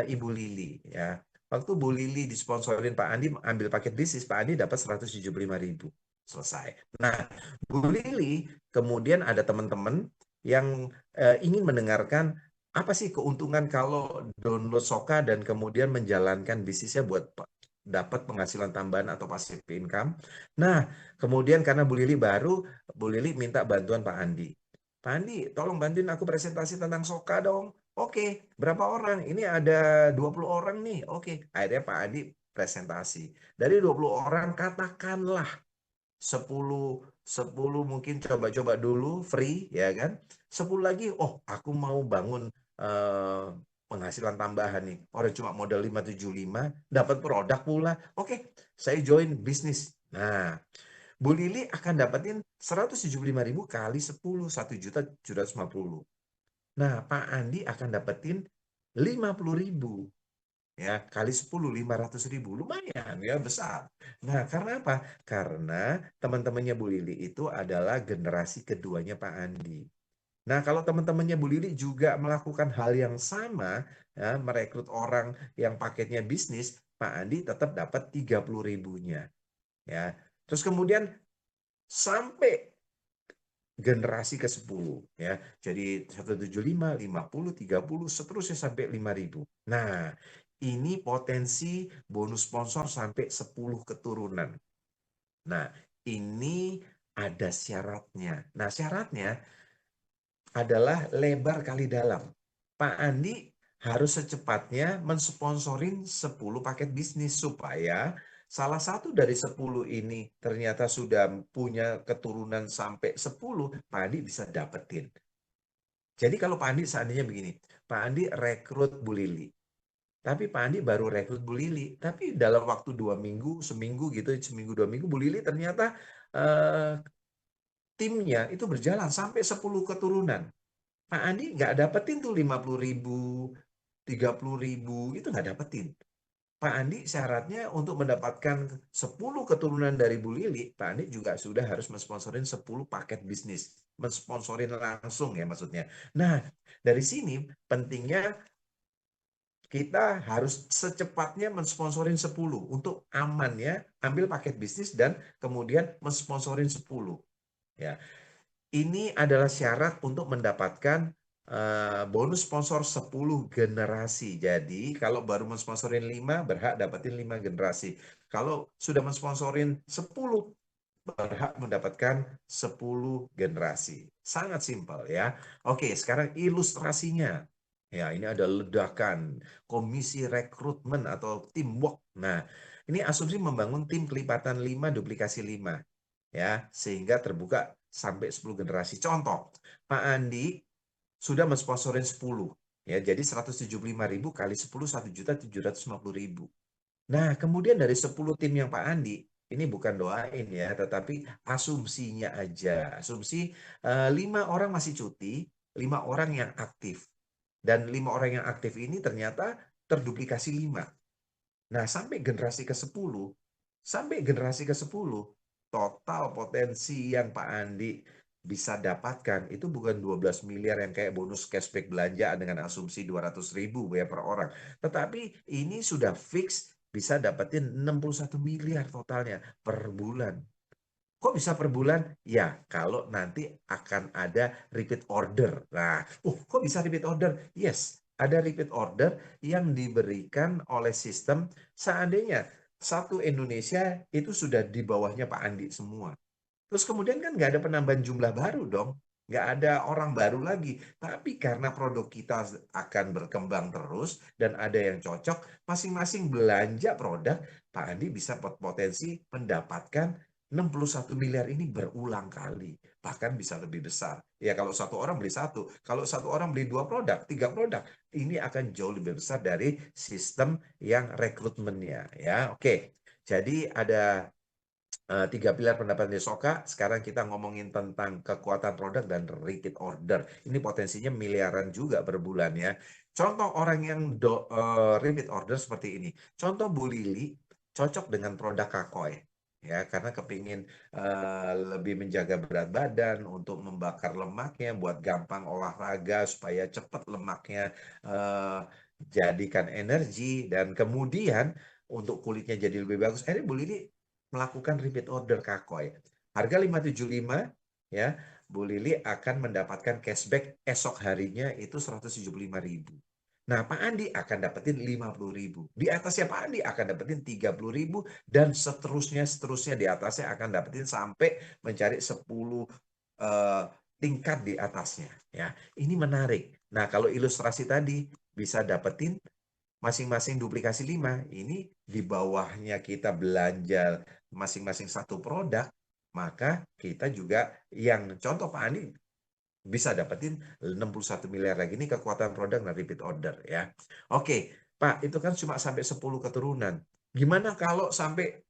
Ibu Lili ya. Waktu Bu Lili disponsorin Pak Andi ambil paket bisnis, Pak Andi dapat 175.000. Selesai. Nah, Bu Lili kemudian ada teman-teman yang ingin mendengarkan apa sih keuntungan kalau download Soka dan kemudian menjalankan bisnisnya buat dapat penghasilan tambahan atau passive income. Nah, kemudian karena Bu Lili baru, Bu Lili minta bantuan Pak Andi. Pak Andi, tolong bantuin aku presentasi tentang Soka dong. Oke, berapa orang? Ini ada 20 orang nih. Oke, akhirnya Pak Andi presentasi. Dari 20 orang, katakanlah 10 mungkin coba-coba dulu free ya kan. 10 lagi, oh aku mau bangun eh, penghasilan tambahan nih. Orang cuma modal 575 dapat produk pula. Oke, saya join bisnis. Nah, Bu Lili akan dapetin 175.000 kali 10, 1.750.000. Nah, Pak Andi akan dapetin 50.000 ya kali 10, 500.000, lumayan ya, besar. Nah, karena apa? Karena teman-temannya Bu Lili itu adalah generasi keduanya Pak Andi. Nah, kalau teman-temannya Bu Lili juga melakukan hal yang sama, ya, merekrut orang yang paketnya bisnis, Pak Andi tetap dapat 30.000-nya. Ya. Terus kemudian sampai generasi ke-10 ya. Jadi 175, 50, 30 seterusnya sampai 5.000. Nah, Ini potensi bonus sponsor sampai 10 keturunan. Nah, ini ada syaratnya. Nah, syaratnya adalah lebar kali dalam. Pak Andi harus secepatnya mensponsorin 10 paket bisnis supaya salah satu dari 10 ini ternyata sudah punya keturunan sampai 10, Pak Andi bisa dapetin. Jadi kalau Pak Andi seandainya begini, Pak Andi rekrut Bu Lili. Tapi Pak Andi baru rekrut Bu Lili. Tapi dalam waktu 2 minggu, seminggu gitu, seminggu 2 minggu, Bu Lili ternyata timnya itu berjalan sampai 10 keturunan. Pak Andi nggak dapetin tuh 50.000, 30.000, itu nggak dapetin. Pak Andi syaratnya untuk mendapatkan 10 keturunan dari Bu Lili, Pak Andi juga sudah harus mensponsorin 10 paket bisnis. Mensponsorin langsung ya maksudnya. Nah, dari sini pentingnya kita harus secepatnya mensponsorin 10 untuk aman ya, ambil paket bisnis dan kemudian mensponsorin 10. Ya, ini adalah syarat untuk mendapatkan bonus sponsor 10 generasi. Jadi, kalau baru mensponsorin 5, berhak dapetin 5 generasi. Kalau sudah mensponsorin 10, berhak mendapatkan 10 generasi. Sangat simpel ya. Oke, sekarang ilustrasinya. Ya, ini ada ledakan, komisi rekrutmen atau teamwork. Nah, ini asumsi membangun tim kelipatan 5 duplikasi 5 ya, sehingga terbuka sampai 10 generasi. Contoh, Pak Andi sudah mensponsorin 10 ya, jadi 175.000 kali 10 1.750.000. Nah, kemudian dari 10 tim yang Pak Andi, ini bukan doain ya, tetapi asumsinya aja. Asumsi 5 orang masih cuti, 5 orang yang aktif. Dan 5 orang yang aktif ini ternyata terduplikasi 5. Nah, sampai generasi ke-10, total potensi yang Pak Andi bisa dapatkan itu bukan 12 miliar yang kayak bonus cashback belanja dengan asumsi 200.000 ya per orang. Tetapi ini sudah fix bisa dapetin 61 miliar totalnya per bulan. Kok bisa per bulan? Ya, kalau nanti akan ada repeat order. Nah, kok bisa repeat order? Yes, ada repeat order yang diberikan oleh sistem seandainya satu Indonesia itu sudah di bawahnya Pak Andi semua. Terus kemudian kan nggak ada penambahan jumlah baru dong. Nggak ada orang baru lagi. Tapi karena produk kita akan berkembang terus dan ada yang cocok, masing-masing belanja produk, Pak Andi bisa potensi mendapatkan 61 miliar ini berulang kali. Bahkan bisa lebih besar. Ya kalau satu orang beli satu, kalau satu orang beli 2 produk, 3 produk, ini akan jauh lebih besar dari sistem yang rekrutmennya. Ya, oke. Jadi ada 3 pilar pendapat Desoka. Sekarang kita ngomongin tentang kekuatan produk dan repeat order. Ini potensinya miliaran juga per bulan ya. Contoh orang yang repeat order seperti ini. Contoh Bu Lili cocok dengan produk Kakoi. Ya, karena kepingin lebih menjaga berat badan untuk membakar lemaknya, buat gampang olahraga supaya cepat lemaknya uh, jadikan energi dan kemudian untuk kulitnya jadi lebih bagus. Akhirnya Bu Lili melakukan repeat order Kakoi. Harga 575 ya, Bu Lili akan mendapatkan cashback esok harinya itu 175.000. Nah, Pak Andi akan dapetin 50.000. Di atasnya Pak Andi akan dapetin 30.000 dan seterusnya di atasnya akan dapetin sampai mencari 10 tingkat di atasnya ya. Ini menarik. Nah, kalau ilustrasi tadi bisa dapetin masing-masing duplikasi 5, ini di bawahnya kita belanja masing-masing satu produk, maka kita juga yang contoh Pak Andi bisa dapetin 61 miliar lagi. Ini kekuatan produk dan repeat order ya. Oke, Pak, itu kan cuma sampai 10 keturunan. Gimana kalau sampai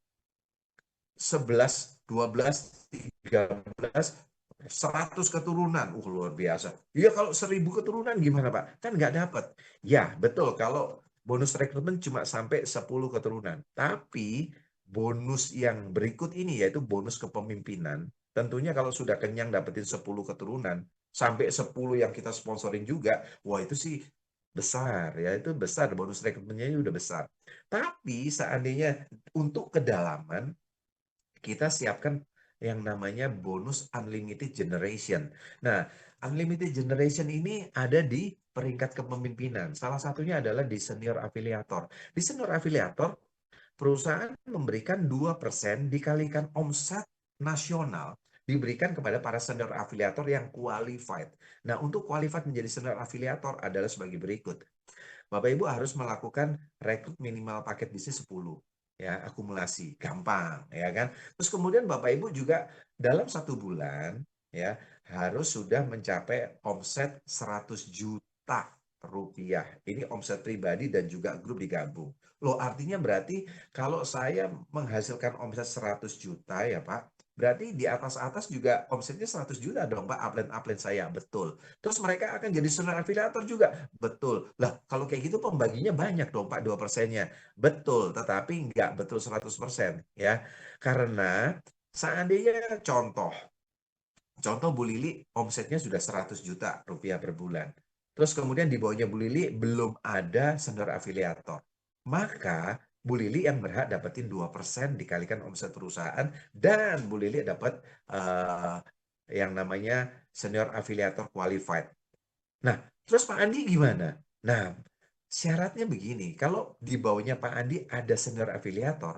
11, 12, 13, 100 keturunan? Luar biasa. Iya, kalau 1.000 keturunan gimana, Pak? Kan nggak dapat. Ya, betul. Kalau bonus rekrutmen cuma sampai 10 keturunan. Tapi bonus yang berikut ini, yaitu bonus kepemimpinan, tentunya kalau sudah kenyang dapetin 10 keturunan, sampai 10 yang kita sponsorin juga, wah itu sih besar ya, itu besar, bonus rekrutmennya udah besar. Tapi seandainya untuk kedalaman, kita siapkan yang namanya bonus Unlimited Generation. Nah, Unlimited Generation ini ada di peringkat kepemimpinan. Salah satunya adalah di senior afiliator. Di senior afiliator, perusahaan memberikan 2% dikalikan omset nasional diberikan kepada para senior afiliator yang qualified. Nah, untuk qualified menjadi senior afiliator adalah sebagai berikut. Bapak Ibu harus melakukan rekrut minimal paket bisnis 10 ya, akumulasi, gampang ya kan. Terus kemudian Bapak Ibu juga dalam 1 bulan ya harus sudah mencapai omset 100 juta rupiah. Ini omset pribadi dan juga grup digabung. Loh, artinya berarti kalau saya menghasilkan omset 100 juta ya Pak, berarti di atas-atas juga omsetnya 100 juta dong Pak, upline-upline saya. Betul. Terus mereka akan jadi senior afiliator juga. Betul. Lah, kalau kayak gitu pembaginya banyak dong Pak, 2%-nya. Betul, tetapi nggak betul 100% ya. Karena seandainya contoh Bu Lili omsetnya sudah 100 juta rupiah per bulan. Terus kemudian di bawahnya Bu Lili belum ada senior afiliator. Maka Bu Lili yang berhak dapetin 2% dikalikan omset perusahaan dan Bu Lili dapat yang namanya senior afiliator qualified. Nah, terus Pak Andi gimana? Nah, syaratnya begini, kalau di bawahnya Pak Andi ada senior afiliator,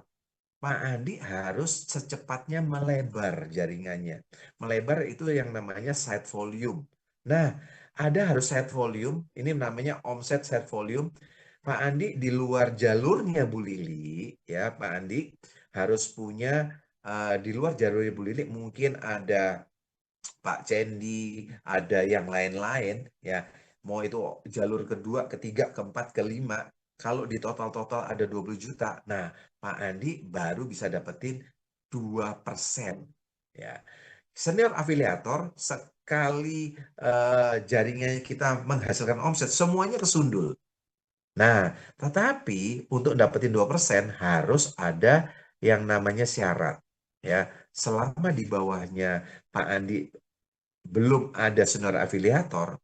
Pak Andi harus secepatnya melebar jaringannya. Melebar itu yang namanya side volume. Nah, ada harus side volume, ini namanya omset side volume. Pak Andi di luar jalurnya Bu Lili, ya Pak Andi harus punya di luar jalurnya Bu Lili mungkin ada Pak Cendi, ada yang lain-lain ya. Mau itu jalur kedua, ketiga, keempat, kelima, kalau di total-total ada 20 juta. Nah, Pak Andi baru bisa dapetin 2% ya. Senior afiliator sekali jaringan kita menghasilkan omset semuanya kesundul. Nah, tetapi untuk dapetin 2% harus ada yang namanya syarat ya. Selama di bawahnya Pak Andi belum ada senior afiliator,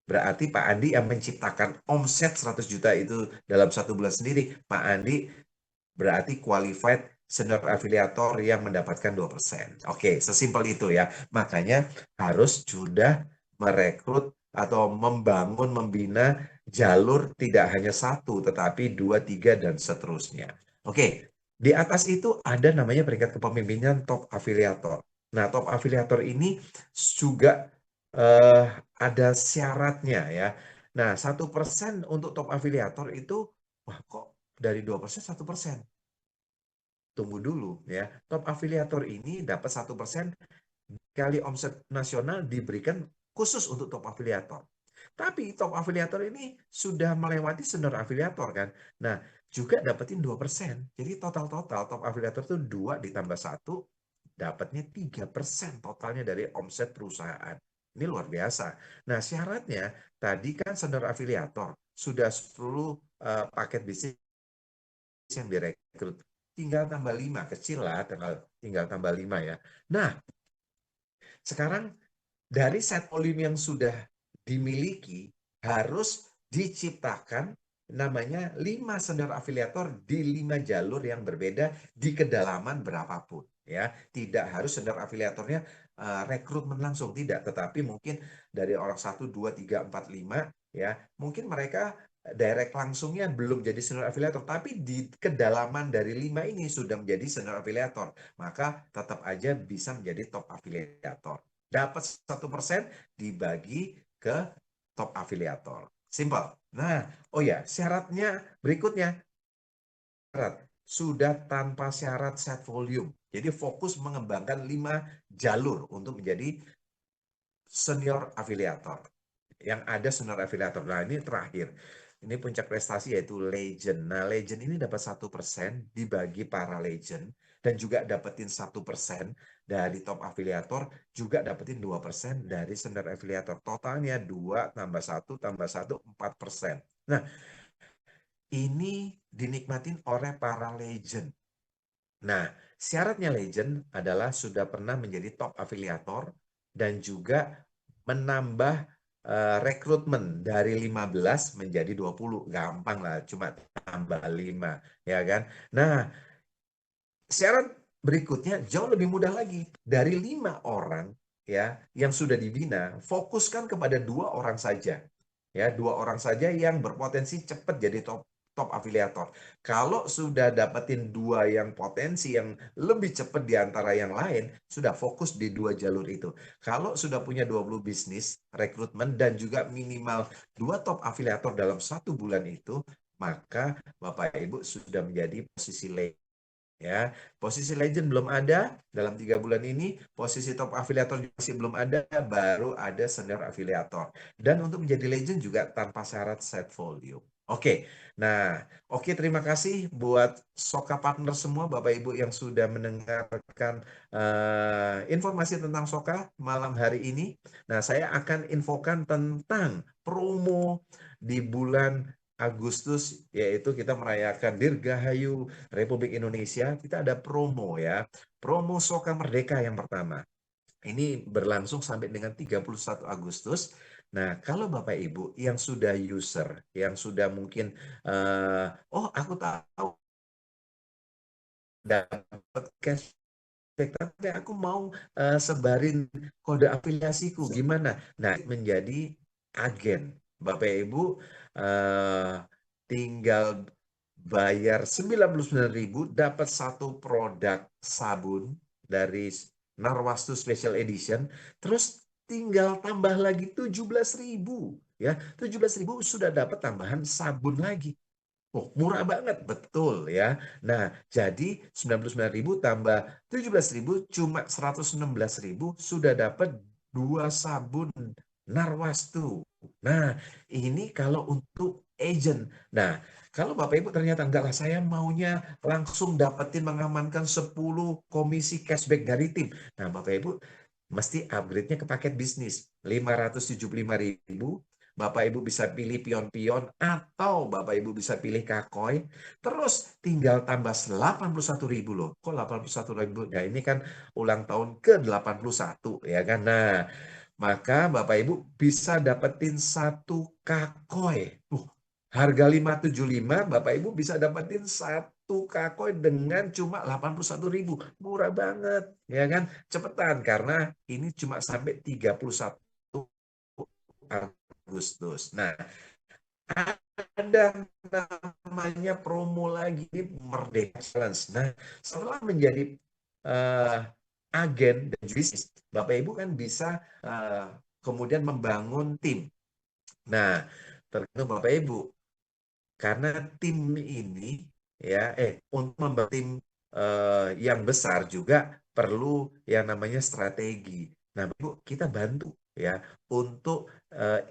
berarti Pak Andi yang menciptakan omset 100 juta itu dalam 1 bulan sendiri, Pak Andi berarti qualified senior afiliator yang mendapatkan 2%. Oke, sesimpel itu ya. Makanya harus sudah merekrut atau membangun, membina jalur tidak hanya satu, tetapi 2, 3, dan seterusnya. Oke, di atas itu ada namanya peringkat kepemimpinan top afiliator. Nah, top afiliator ini juga eh, ada syaratnya ya. Nah, 1% untuk top afiliator itu, wah kok dari 2% 1%? Tunggu dulu ya. Top afiliator ini dapat 1% kali omset nasional diberikan khusus untuk top afiliator. Tapi top afiliator ini sudah melewati senior afiliator kan. Nah, juga dapetin 2%. Jadi total-total top afiliator itu 2 ditambah 1 dapatnya 3% totalnya dari omset perusahaan. Ini luar biasa. Nah, syaratnya tadi kan senior afiliator sudah 10 paket bisnis yang direkrut. Tinggal tambah 5, kecil lah, tinggal tambah 5 ya. Nah, sekarang dari set volume yang sudah dimiliki harus diciptakan namanya 5 senior afiliator di 5 jalur yang berbeda di kedalaman berapapun ya. Tidak harus senior afiliatornya rekrutmen langsung, tidak, tetapi mungkin dari orang 1 2 3 4 5 ya. Mungkin mereka direct langsungnya belum jadi senior afiliator, tapi di kedalaman dari 5 ini sudah menjadi senior afiliator, maka tetap aja bisa menjadi top afiliator. Dapat 1% dibagi ke top afiliator. Simple. Nah, oh ya, syaratnya berikutnya. Syarat. Sudah tanpa syarat set volume. Jadi fokus mengembangkan 5 jalur untuk menjadi senior afiliator. Yang ada senior afiliator. Nah, ini terakhir. Ini puncak prestasi yaitu legend. Nah, legend ini dapat 1% dibagi para legend dan juga dapetin 1% dari top afiliator, juga dapetin 2% dari senior afiliator. Totalnya 2 tambah 1 tambah 1, 4%. Nah, ini dinikmatin oleh para legend. Nah, syaratnya legend adalah sudah pernah menjadi top afiliator dan juga menambah rekrutmen dari 15 menjadi 20. Gampang lah, cuma tambah 5, ya kan? Nah, syarat berikutnya jauh lebih mudah lagi. Dari 5 orang ya yang sudah dibina, fokuskan kepada 2 orang saja. Ya, 2 orang saja yang berpotensi cepat jadi top top afiliator. Kalau sudah dapetin 2 yang potensi yang lebih cepat di antara yang lain, sudah fokus di 2 jalur itu. Kalau sudah punya 20 bisnis, rekrutmen, dan juga minimal 2 top afiliator dalam 1 bulan itu, maka Bapak Ibu sudah menjadi posisi ya. Posisi legend belum ada dalam 3 bulan ini, posisi top afiliator masih belum ada, baru ada senior afiliator. Dan untuk menjadi legend juga tanpa syarat set volume. Oke, nah, oke, terima kasih buat Soka partner semua Bapak Ibu yang sudah mendengarkan informasi tentang Soka malam hari ini. Nah, saya akan infokan tentang promo di bulan Agustus, yaitu kita merayakan Dirgahayu Republik Indonesia. Kita ada promo ya, promo Soka Merdeka yang pertama. Ini berlangsung sampai dengan 31 Agustus. Nah, kalau Bapak Ibu yang sudah user, yang sudah mungkin, oh aku tahu dapat cashback, tapi aku mau sebarin kode afiliasiku, gimana? Nah, menjadi agen. Bapak Ibu eh, tinggal bayar 99.000 dapat 1 produk sabun dari Narwastu Special Edition, terus tinggal tambah lagi 17.000 ya. 17.000 sudah dapat tambahan sabun lagi. Oh, murah banget, betul ya. Nah, jadi 99.000 tambah 17.000 cuma 116.000 sudah dapat 2 sabun Narwastu. Nah, ini kalau untuk agent. Nah, kalau Bapak Ibu ternyata enggak lah, saya maunya langsung dapetin mengamankan 10 komisi cashback dari tim. Nah, Bapak Ibu mesti upgrade-nya ke paket bisnis. 575.000, Bapak Ibu bisa pilih pion-pion atau Bapak Ibu bisa pilih kakoy. Terus tinggal tambah 81.000 loh. Kok 81.000? Nah, ini kan ulang tahun ke-81 ya kan. Nah, maka Bapak Ibu bisa dapetin 1 kakoy. Harga 575, Bapak Ibu bisa dapetin 1 kakoy dengan cuma 81.000. Murah banget, ya kan? Cepetan, karena ini cuma sampai 31 Agustus. Nah, ada namanya promo lagi, Merdeka Challenge. Nah, setelah menjadi uh, agen dan bisnis, Bapak Ibu kan bisa kemudian membangun tim. Nah, tergantung Bapak Ibu, karena tim ini ya untuk membangun tim yang besar juga perlu yang namanya strategi. Nah, Bu, kita bantu ya untuk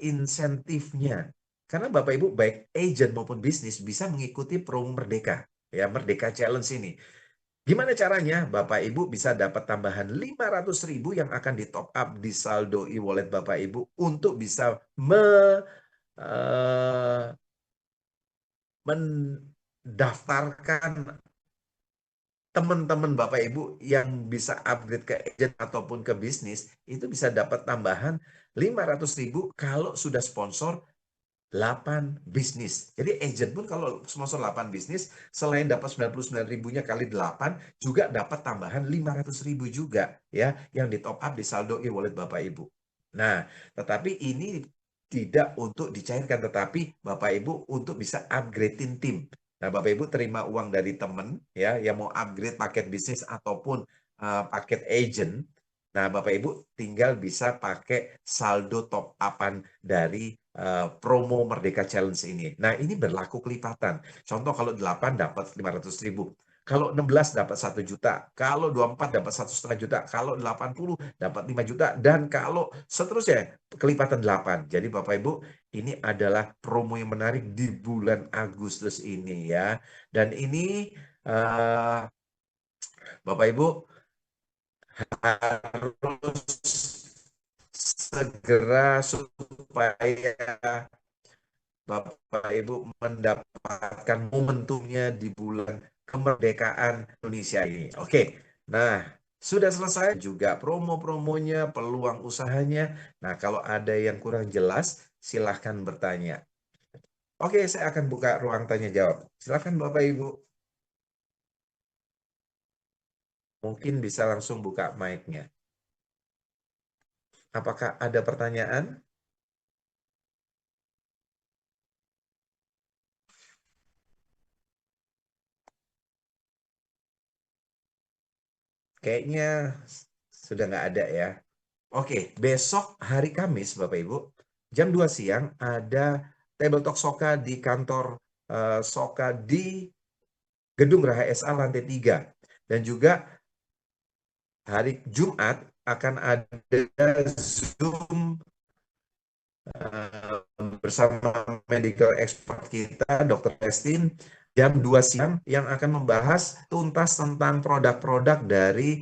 insentifnya. Karena Bapak Ibu baik agent maupun bisnis bisa mengikuti promo Merdeka ya, Merdeka Challenge ini. Gimana caranya? Bapak Ibu bisa dapat tambahan 500.000 yang akan di top up di saldo e-wallet Bapak Ibu untuk bisa eh, mendaftarkan teman-teman Bapak Ibu yang bisa upgrade ke agent ataupun ke bisnis, itu bisa dapat tambahan 500.000 kalau sudah sponsor 8 bisnis. Jadi agent pun kalau sponsor 8 bisnis, selain dapat 99.000-nya kali 8, juga dapat tambahan 500.000 juga ya, yang di top up di saldo e-wallet Bapak Ibu. Nah, tetapi ini tidak untuk dicairkan, tetapi Bapak Ibu untuk bisa upgradein tim. Nah, Bapak Ibu terima uang dari teman ya yang mau upgrade paket bisnis ataupun paket agent. Nah, Bapak Ibu tinggal bisa pakai saldo top upan dari promo Merdeka Challenge ini. Nah, ini berlaku kelipatan. Contoh kalau 8 dapat 500.000. Kalau 16 dapat 1 juta. Kalau 24 dapat 1,5 juta. Kalau 80 dapat 5 juta. Dan kalau seterusnya kelipatan 8. Jadi Bapak Ibu, ini adalah promo yang menarik di bulan Agustus ini ya. Dan ini Bapak Ibu harus segera supaya Bapak Ibu mendapatkan momentumnya di bulan kemerdekaan Indonesia ini. Oke, nah sudah selesai juga promo-promonya, peluang usahanya. Nah, kalau ada yang kurang jelas, silahkan bertanya. Oke, saya akan buka ruang tanya jawab. Silahkan Bapak Ibu. Mungkin bisa langsung buka mic-nya. Apakah ada pertanyaan? Kayaknya sudah nggak ada ya. Oke, besok hari Kamis, Bapak Ibu, jam 2 siang ada Table Talk Soka di kantor Soka di Gedung Raha SA lantai 3. Dan juga hari Jumat akan ada Zoom bersama medical expert kita, Dr. Testin, jam 2 siang yang akan membahas tuntas tentang produk-produk dari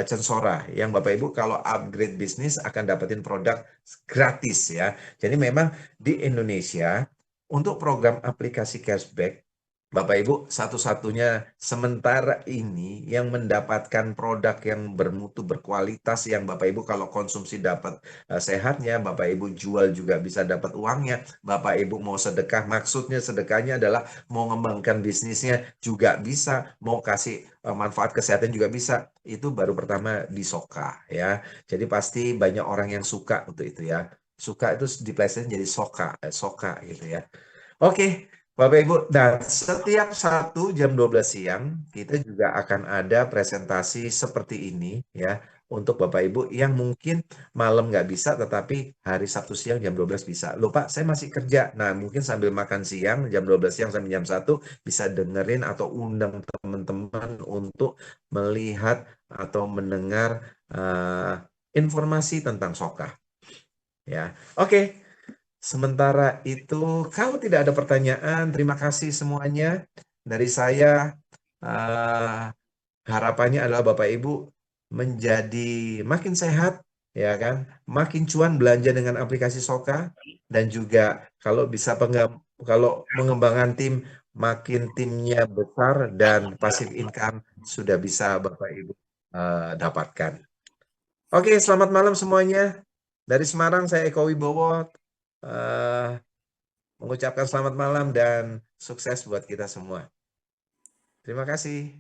Censora. Yang Bapak Ibu kalau upgrade bisnis akan dapetin produk gratis ya. Jadi memang di Indonesia untuk program aplikasi cashback Bapak Ibu, satu-satunya sementara ini yang mendapatkan produk yang bermutu, berkualitas, yang Bapak Ibu kalau konsumsi dapat sehatnya, Bapak Ibu jual juga bisa dapat uangnya, Bapak Ibu mau sedekah, maksudnya sedekahnya adalah mau mengembangkan bisnisnya juga bisa, mau kasih manfaat kesehatan juga bisa, itu baru pertama di Soka ya. Jadi pasti banyak orang yang suka untuk itu ya. Suka itu diplesetin jadi Soka, Soka gitu ya. Oke, Bapak Ibu, dan setiap Sabtu jam 12 siang kita juga akan ada presentasi seperti ini ya untuk Bapak Ibu yang mungkin malam nggak bisa tetapi hari Sabtu siang jam 12 bisa. Loh Pak, saya masih kerja. Nah, mungkin sambil makan siang jam 12 siang sampai jam 1 bisa dengerin atau undang teman-teman untuk melihat atau mendengar informasi tentang Soka ya. Oke. Sementara itu, kalau tidak ada pertanyaan, terima kasih semuanya. Dari saya, eh, harapannya adalah Bapak Ibu menjadi makin sehat, ya kan? Makin cuan belanja dengan aplikasi Soka, dan juga kalau bisa kalau mengembangkan tim, makin timnya besar dan passive income sudah bisa Bapak Ibu dapatkan. Oke, selamat malam semuanya. Dari Semarang, saya Eko Wibowo. eh, mengucapkan selamat malam dan sukses buat kita semua. Terima kasih.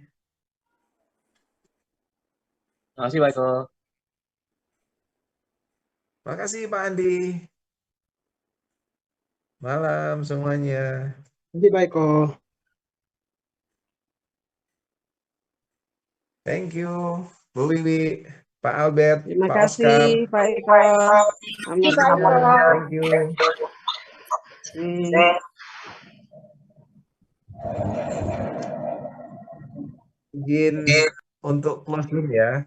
Terima kasih, Pak Eko. Terima kasih Pak Andi. Malam semuanya. Terima kasih, Pak Eko. Thank you. Bu Wiwi, Pak Albert, Terima Pak kasih Oscar. Pak Eko. Selamat malam. Thank you. Izin untuk close dulu ya.